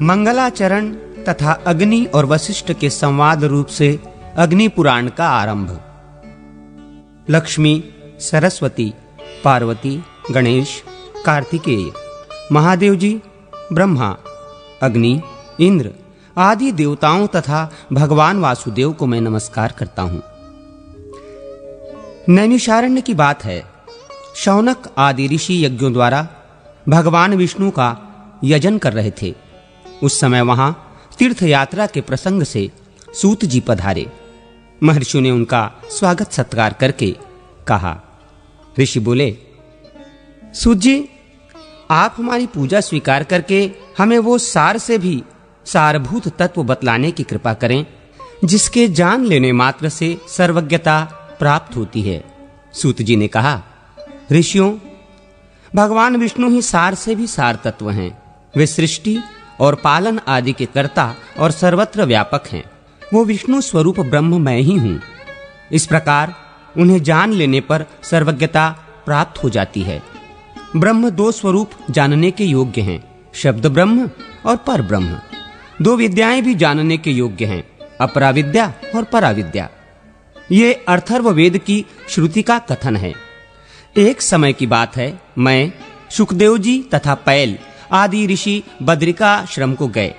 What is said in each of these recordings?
मंगलाचरण तथा अग्नि और वशिष्ठ के संवाद रूप से अग्नि पुराण का आरंभ। लक्ष्मी, सरस्वती, पार्वती, गणेश, कार्तिकेय, महादेव जी, ब्रह्मा, अग्नि, इंद्र आदि देवताओं तथा भगवान वासुदेव को मैं नमस्कार करता हूं। नैमिषारण्य की बात है। शौनक आदि ऋषि यज्ञों द्वारा भगवान विष्णु का यजन कर रहे थे। उस समय वहां तीर्थ यात्रा के प्रसंग से सूत जी पधारे। महर्षियों ने उनका स्वागत सत्कार करके कहा। ऋषि बोले, सूत जी, आप हमारी पूजा स्वीकार करके हमें वो सार से भी सारभूत तत्व बतलाने की कृपा करें जिसके जान लेने मात्र से सर्वज्ञता प्राप्त होती है। सूत जी ने कहा, ऋषियों, भगवान विष्णु ही सार से भी सार तत्व हैं। वे सृष्टि और पालन आदि के कर्ता और सर्वत्र व्यापक हैं। वो विष्णु स्वरूप ब्रह्म मैं ही हूं। इस प्रकार उन्हें जान लेने पर सर्वज्ञता प्राप्त हो जाती है। ब्रह्म दो स्वरूप जानने के योग्य हैं, शब्द ब्रह्म और पर ब्रह्म। दो विद्याएं भी जानने के योग्य हैं, अपरा विद्या और पराविद्या। ये अथर्व वेद की श्रुति का कथन है। एक समय की बात है, मैं, शुकदेव जी तथा पैल आदि ऋषि बद्रिकाश्रम को गए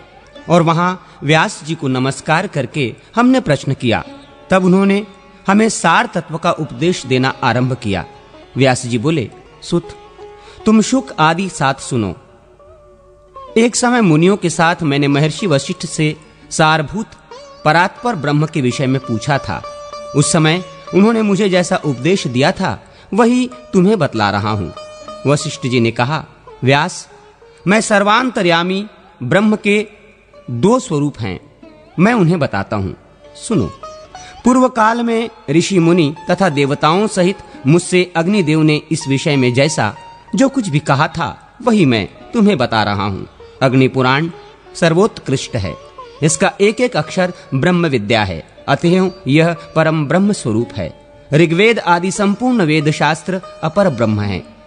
और वहां व्यास जी को नमस्कार करके हमने प्रश्न किया। तब उन्होंने हमें सार तत्व का उपदेश देना आरंभ किया। व्यास जी बोले, सुत, तुम शुक आदि साथ सुनो। एक समय मुनियों के साथ मैंने महर्षि वशिष्ठ से सारभूत परात्पर ब्रह्म के विषय में पूछा था। उस समय उन्होंने मुझे जैसा उपदेश दिया था वही तुम्हें बतला रहा हूं। वशिष्ठ जी ने कहा, व्यास, मैं सर्वांतर्यामी ब्रह्म के दो स्वरूप हैं। मैं उन्हें बताता हूं, सुनो। पूर्व काल में ऋषि मुनि तथा देवताओं सहित मुझसे अग्निदेव ने इस विषय में जैसा जो कुछ भी कहा था वही मैं तुम्हें बता रहा हूं। अग्नि पुराण सर्वोत्कृष्ट है। इसका एक एक अक्षर ब्रह्म विद्या है, अतएव यह परम ब्रह्म स्वरूप है। ऋग्वेद आदि संपूर्ण वेद शास्त्र अपर ब्रह्म है।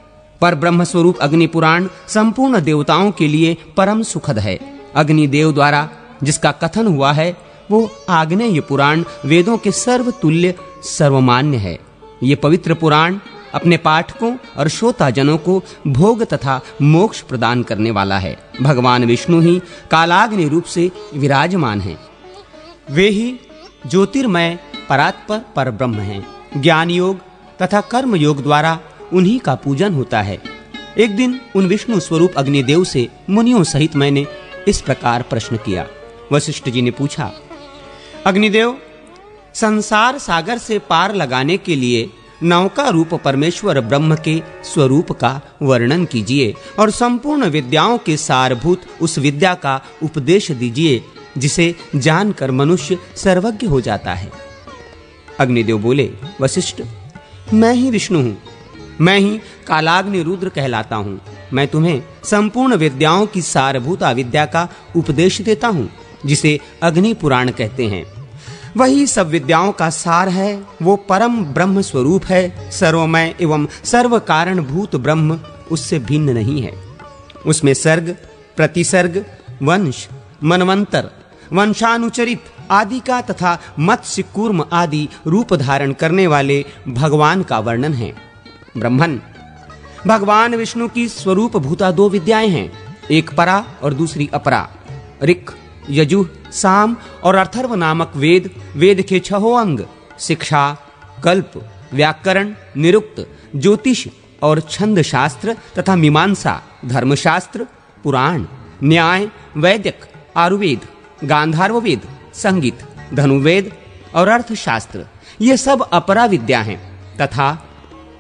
पर ब्रह्म स्वरूप अग्नि पुराण संपूर्ण देवताओं के लिए परम सुखद है। अग्निदेव द्वारा जिसका कथन हुआ है वो आग्नेय पुराण वेदों के सर्वतुल्य सर्वमान्य है। ये पवित्र पुराण अपने पाठकों और श्रोताजनों को भोग तथा मोक्ष प्रदान करने वाला है। भगवान विष्णु ही कालाग्नि रूप से विराजमान हैं। वे ही ज्योतिर्मय परात्पर पर ब्रह्म हैं। ज्ञान योग तथा कर्म योग द्वारा उन्हीं का पूजन होता है। एक दिन उन विष्णु स्वरूप अग्निदेव से मुनियों सहित मैंने इस प्रकार प्रश्न किया। वशिष्ठ जी ने पूछा, अग्निदेव, संसार सागर से पार लगाने के लिए नौका रूप परमेश्वर ब्रह्म के स्वरूप का वर्णन कीजिए और संपूर्ण विद्याओं के सारभूत उस विद्या का उपदेश दीजिए जिसे जानकर मनुष्य सर्वज्ञ हो जाता है। अग्निदेव बोले, वशिष्ठ, मैं ही विष्णु हूं। मैं ही कालाग्नि रुद्र कहलाता हूं। मैं तुम्हें संपूर्ण विद्याओं की सारभूत विद्या का उपदेश देता हूं जिसे अग्नि पुराण कहते हैं। वही सब विद्याओं का सार है। वो परम ब्रह्म स्वरूप है। सर्वमय एवं सर्व कारणभूत ब्रह्म उससे भिन्न नहीं है। उसमें सर्ग, प्रतिसर्ग, वंश, मनवंतर, वंशानुचरित आदि का तथा मत्स्य कूर्म आदि रूप धारण करने वाले भगवान का वर्णन है। ब्रह्मन, भगवान विष्णु की स्वरूप भूता दो विद्याएं हैं, एक परा और दूसरी अपरा। ऋक्, यजुः, साम और अथर्व नामक वेद के 6 अंग शिक्षा, कल्प, व्याकरण, निरुक्त, ज्योतिष और छंद शास्त्र तथा मीमांसा, धर्मशास्त्र, पुराण, न्याय, वैदिक, आयुर्वेद, गांधार्व वेद, संगीत, धनुर्वेद और अर्थशास्त्र, ये सब अपरा विद्या हैं। तथा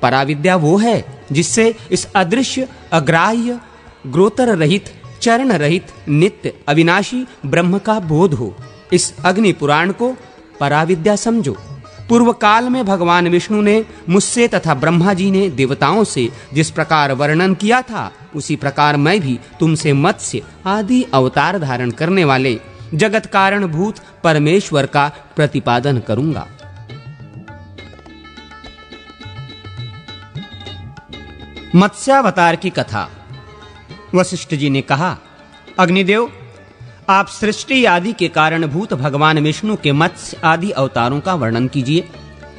पराविद्या वो है जिससे इस अदृश्य, अग्राह्य, ग्रोतर रहित, चरण रहित, नित्य, अविनाशी ब्रह्म का बोध हो। इस अग्नि पुराण को पराविद्या समझो। पूर्व काल में भगवान विष्णु ने मुझसे तथा ब्रह्मा जी ने देवताओं से जिस प्रकार वर्णन किया था उसी प्रकार मैं भी तुमसे मत्स्य आदि अवतार धारण करने वाले जगत कारण भूत परमेश्वर का प्रतिपादन करूंगा। मत्स्यावतार की कथा। वशिष्ठ जी ने कहा, अग्निदेव, आप सृष्टि आदि के कारणभूत भगवान विष्णु के मत्स्य आदि अवतारों का वर्णन कीजिए।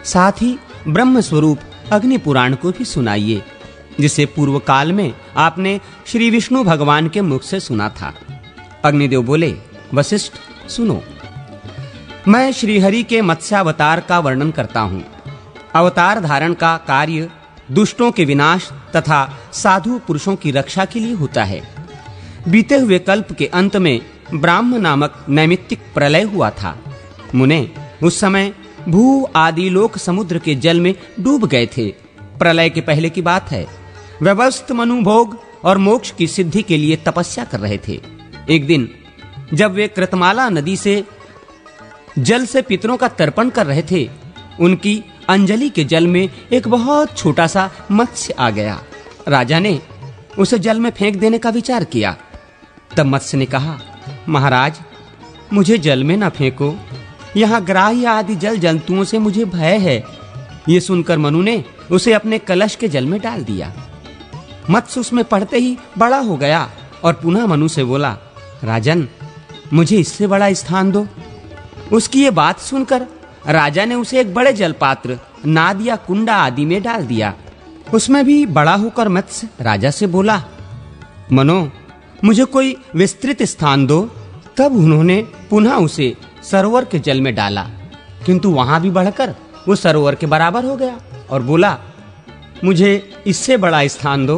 साथ ही ब्रह्म स्वरूप अग्नि पुराण को भी सुनाइए, जिसे पूर्व काल में आपने श्री विष्णु भगवान के मुख से सुना था। अग्निदेव बोले, वशिष्ठ सुनो, मैं श्रीहरि के मत्स्यावतार का वर्णन करता हूँ। अवतार धारण का कार्य दुष्टों के विनाश तथा साधु पुरुषों की रक्षा के लिए होता है। बीते हुए कल्प के अंत में ब्राह्म नामक नैमित्तिक प्रलय हुआ था। मुने, उस समय भू आदि लोक समुद्र के जल में डूब गए थे। प्रलय के पहले की बात है। व्यवस्थ मनु भोग और मोक्ष की सिद्धि के लिए तपस्या कर रहे थे। एक दिन जब वे कृतमाला नदी से जल से पितरों का तर्पण कर रहे थे, उनकी अंजलि के जल में एक बहुत छोटा सा मत्स्य आ गया। राजा ने उसे जल में फेंक देने का विचार किया। तब मत्स्य ने कहा, महाराज, मुझे जल में ना फेंको, यहाँ ग्राह्य आदि जल जंतुओं से मुझे भय है। ये सुनकर मनु ने उसे अपने कलश के जल में डाल दिया। मत्स्य उसमें पड़ते ही बड़ा हो गया और पुनः मनु से बोला, राजन, मुझे इससे बड़ा स्थान दो। उसकी ये बात सुनकर राजा ने उसे एक बड़े जलपात्र, नाद या कुंडा आदि में डाल दिया। उसमें भी बड़ा होकर मत्स्य राजा से बोला, मनो, मुझे कोई विस्तृत स्थान दो। तब उन्होंने पुनः उसे सरोवर के जल में डाला, किंतु वहां भी बढ़कर वो सरोवर के बराबर हो गया और बोला, मुझे इससे बड़ा स्थान दो।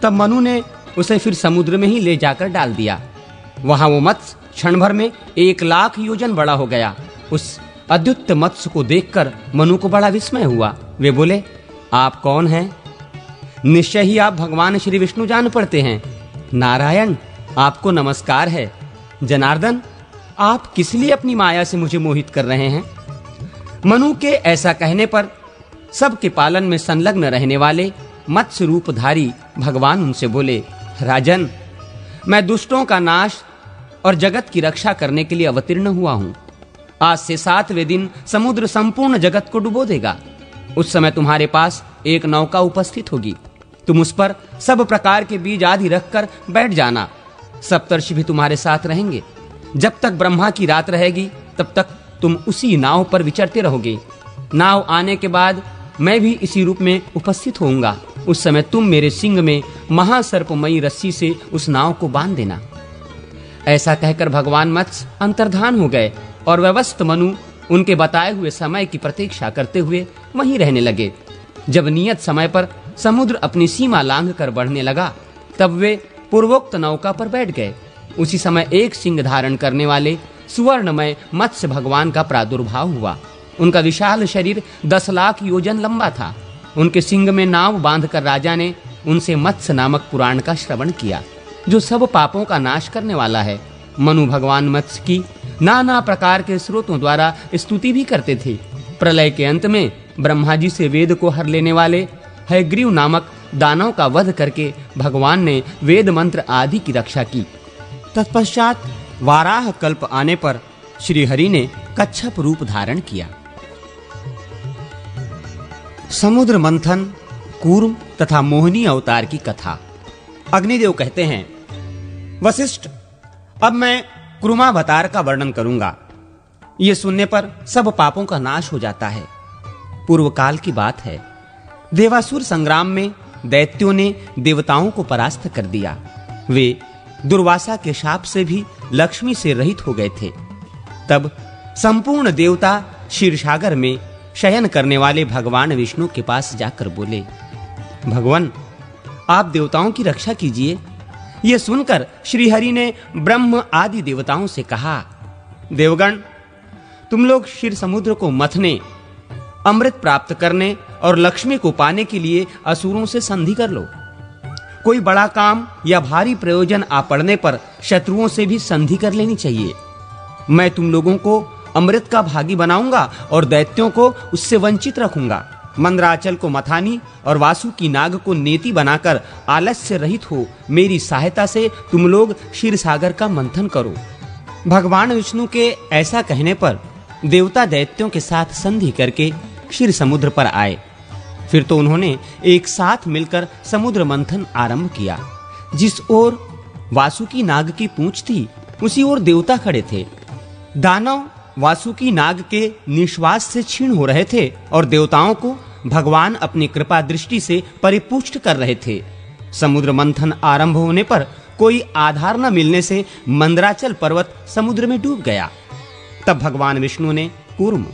तब मनु ने उसे फिर समुद्र में ही ले जाकर डाल दिया। वहां वो मत्स्य क्षण भर में 1,00,000 योजन बड़ा हो गया। उस अद्भुत मत्स्य को देखकर मनु को बड़ा विस्मय हुआ। वे बोले, आप कौन हैं? निश्चय ही आप भगवान श्री विष्णु जान पड़ते हैं। नारायण, आपको नमस्कार है। जनार्दन, आप किस लिए अपनी माया से मुझे मोहित कर रहे हैं? मनु के ऐसा कहने पर सबके पालन में संलग्न रहने वाले मत्स्य रूपधारी भगवान उनसे बोले, राजन, मैं दुष्टों का नाश और जगत की रक्षा करने के लिए अवतीर्ण हुआ हूं। आज से 7वें दिन समुद्र संपूर्ण जगत को डुबो देगा। उस समय तुम्हारे पास एक नौका उपस्थित होगी। तुम उस पर सब प्रकार के बीज आदि रखकर बैठ जाना। सप्तर्षि भी तुम्हारे साथ रहेंगे। जब तक ब्रह्मा की रात रहेगी, तब तक तुम उसी नाव पर विचरते रहोगे। नाव आने के बाद मैं भी इसी रूप में उपस्थित होऊंगा। उस समय तुम मेरे सिंग में महासर्पमयी रस्सी से उस नाव को बांध देना। ऐसा कहकर भगवान मत्स्य अंतर्धान हो गए और व्यवस्थ मनु उनके बताए हुए समय की प्रतीक्षा करते हुए वहीं रहने लगे। जब नियत समय पर समुद्र अपनी सीमा लांघ कर बढ़ने लगा, तब वे पूर्वोक्त नौका पर बैठ गए। उसी समय एक सिंह धारण करने वाले सुवर्णमय मत्स्य भगवान का प्रादुर्भाव हुआ। उनका विशाल शरीर 10,00,000 योजन लंबा था। उनके सिंग में नाव बांधकर राजा ने उनसे मत्स्य नामक पुराण का श्रवण किया, जो सब पापों का नाश करने वाला है। मनु भगवान मत्स्य की नाना प्रकार के स्रोतों द्वारा स्तुति भी करते थे। प्रलय के अंत में ब्रह्मा जी से वेद को हर लेने वाले हयग्रीव नामक दानव का वध करके भगवान ने वेद मंत्र आदि की रक्षा की। तत्पश्चात वाराह कल्प आने पर श्री हरि ने कच्छप रूप धारण किया। समुद्र मंथन, कूर्म तथा मोहिनी अवतार की कथा। अग्निदेव कहते हैं, वशिष्ठ, अब मैं कुर्मावतार का वर्णन करूंगा। यह सुनने पर सब पापों का नाश हो जाता है। पूर्व काल की बात है। देवासुर संग्राम में दैत्यों ने देवताओं को परास्त कर दिया। वे दुर्वासा के शाप से भी लक्ष्मी से रहित हो गए थे। तब संपूर्ण देवता क्षीरसागर में शयन करने वाले भगवान विष्णु के पास जाकर बोले, भगवान, आप देवताओं की रक्षा कीजिए। यह सुनकर श्री हरि ने ब्रह्म आदि देवताओं से कहा, देवगण, तुम लोग क्षीर समुद्र को मथने, अमृत प्राप्त करने और लक्ष्मी को पाने के लिए असुरों से संधि कर लो। कोई बड़ा काम या भारी प्रयोजन आ पड़ने पर शत्रुओं से भी संधि कर लेनी चाहिए। मैं तुम लोगों को अमृत का भागी बनाऊंगा और दैत्यों को उससे वंचित रखूंगा। मंदराचल को मथानी और वासुकी नाग को नेति बनाकर आलस्य रहित हो मेरी सहायता से तुम लोग क्षीर सागर का मंथन करो। भगवान विष्णु के ऐसा कहने पर देवता दैत्यों के साथ संधि करके क्षीर समुद्र पर आए। फिर तो उन्होंने एक साथ मिलकर समुद्र मंथन आरंभ किया। जिस ओर वासुकी नाग की पूंछ थी, उसी ओर देवता खड़े थे। दानव वासुकी नाग के निश्वास से क्षीण हो रहे थे और देवताओं को भगवान अपनी कृपा दृष्टि से परिपुष्ट कर रहे थे। समुद्र मंथन आरंभ होने पर कोई आधार न मिलने से मंदराचल पर्वत समुद्र में डूब गया। तब भगवान विष्णु ने कूर्म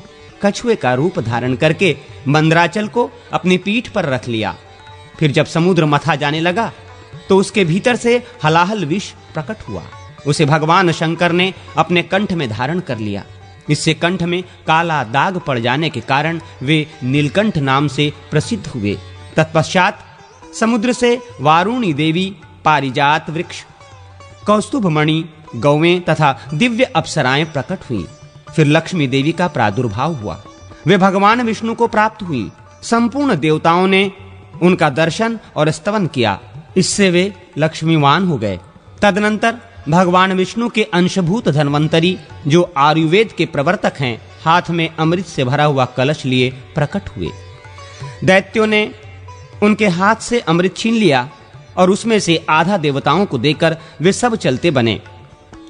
कछुए का रूप धारण करके मंदराचल को अपनी पीठ पर रख लिया। फिर जब समुद्र मथा जाने लगा तो उसके भीतर से हलाहल विष प्रकट हुआ। उसे भगवान शंकर ने अपने कंठ में धारण कर लिया। इससे कंठ में काला दाग पड़ जाने के कारण वे नीलकंठ नाम से प्रसिद्ध हुए। तत्पश्चात समुद्र से वारुणी देवी, पारिजात वृक्ष, कौस्तुभ मणि, गौवें तथा दिव्य अप्सराएं प्रकट हुई। फिर लक्ष्मी देवी का प्रादुर्भाव हुआ। वे भगवान विष्णु को प्राप्त हुई। संपूर्ण देवताओं ने उनका दर्शन और स्तवन किया। इससे वे लक्ष्मीवान हो गए। तदनंतर भगवान विष्णु के अंशभूत धन्वंतरी, जो आयुर्वेद के प्रवर्तक हैं, हाथ में अमृत से भरा हुआ कलश लिए प्रकट हुए। दैत्यों ने उनके हाथ से अमृत छीन लिया और उसमें से आधा देवताओं को देकर वे सब चलते बने।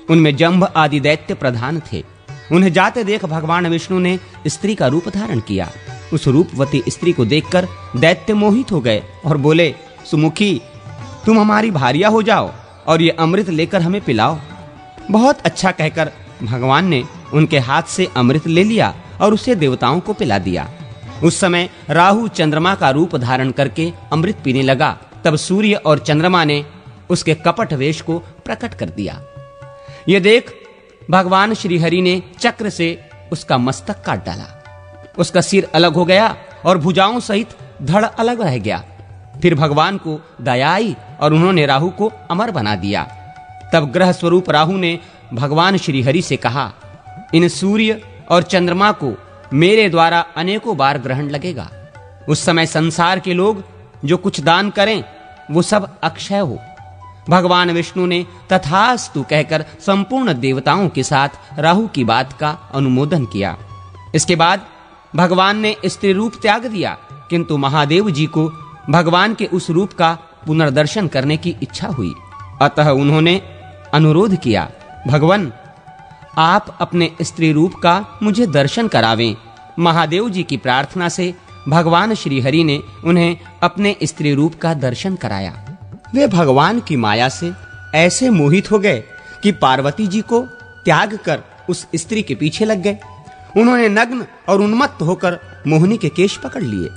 उनमें जंभ आदि दैत्य प्रधान थे। उन्हें जाते देख भगवान विष्णु ने स्त्री का रूप धारण किया। उस रूपवती स्त्री को देखकर दैत्य मोहित हो गए और बोले, सुमुखी, तुम हमारी भार्या हो जाओ और ये अमृत लेकर हमें पिलाओ। बहुत अच्छा कहकर भगवान ने उनके हाथ से अमृत ले लिया और उसे देवताओं को पिला दिया। उस समय राहु चंद्रमा का रूप धारण करके अमृत पीने लगा। तब सूर्य और चंद्रमा ने उसके कपट वेश को प्रकट कर दिया। ये देख भगवान श्री हरि ने चक्र से उसका मस्तक काट डाला। उसका सिर अलग हो गया और भुजाओं सहित धड़ अलग रह गया। फिर भगवान को दया आई और उन्होंने राहु को अमर बना दिया। तब ग्रह स्वरूप राहु ने भगवान श्री हरि से कहा, इन सूर्य और चंद्रमा को मेरे द्वारा अनेकों बार ग्रहण लगेगा। उस समय संसार के लोग जो कुछ दान करें वो सब अक्षय हो। भगवान विष्णु ने तथास्तु कहकर संपूर्ण देवताओं के साथ राहु की बात का अनुमोदन किया। इसके बाद भगवान ने स्त्री रूप त्याग दिया, किंतु महादेव जी को भगवान के उस रूप का पुनर्दर्शन करने की इच्छा हुई। अतः उन्होंने अनुरोध किया, भगवान, आप अपने स्त्री रूप का मुझे दर्शन करावें। महादेव जी की प्रार्थना से भगवान श्री हरि ने उन्हें अपने स्त्री रूप का दर्शन कराया। वे भगवान की माया से ऐसे मोहित हो गए कि पार्वती जी को त्याग कर उस स्त्री के पीछे लग गए। उन्होंने नग्न और उन्मत्त होकर मोहिनी के केश पकड़ लिए।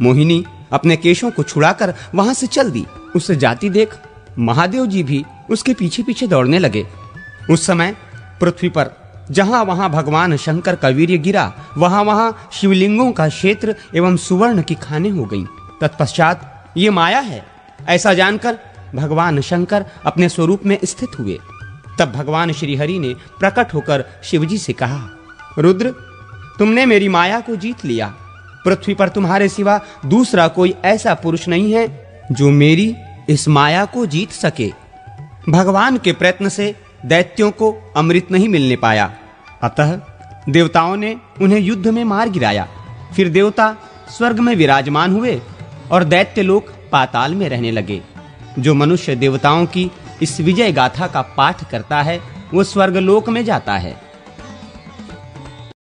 मोहिनी अपने केशों को छुड़ाकर वहां से चल दी। उसे जाती देख महादेव जी भी उसके पीछे पीछे दौड़ने लगे। उस समय पृथ्वी पर जहां वहां भगवान शंकर का वीर्य गिरा, वहां वहां शिवलिंगों का क्षेत्र एवं सुवर्ण की खानें हो गईं। तत्पश्चात ये माया है ऐसा जानकर भगवान शंकर अपने स्वरूप में स्थित हुए। तब भगवान श्री हरि ने प्रकट होकर शिवजी से कहा, रुद्र, तुमने मेरी माया को जीत लिया। पृथ्वी पर तुम्हारे सिवा दूसरा कोई ऐसा पुरुष नहीं है जो मेरी इस माया को जीत सके। भगवान के प्रयत्न से दैत्यों को अमृत नहीं मिलने पाया, अतः देवताओं ने उन्हें युद्ध में मार गिराया। फिर देवता स्वर्ग में विराजमान हुए और दैत्य लोग पाताल में रहने लगे। जो मनुष्य देवताओं की इस विजय गाथा का पाठ करता है वो स्वर्गलोक में जाता है।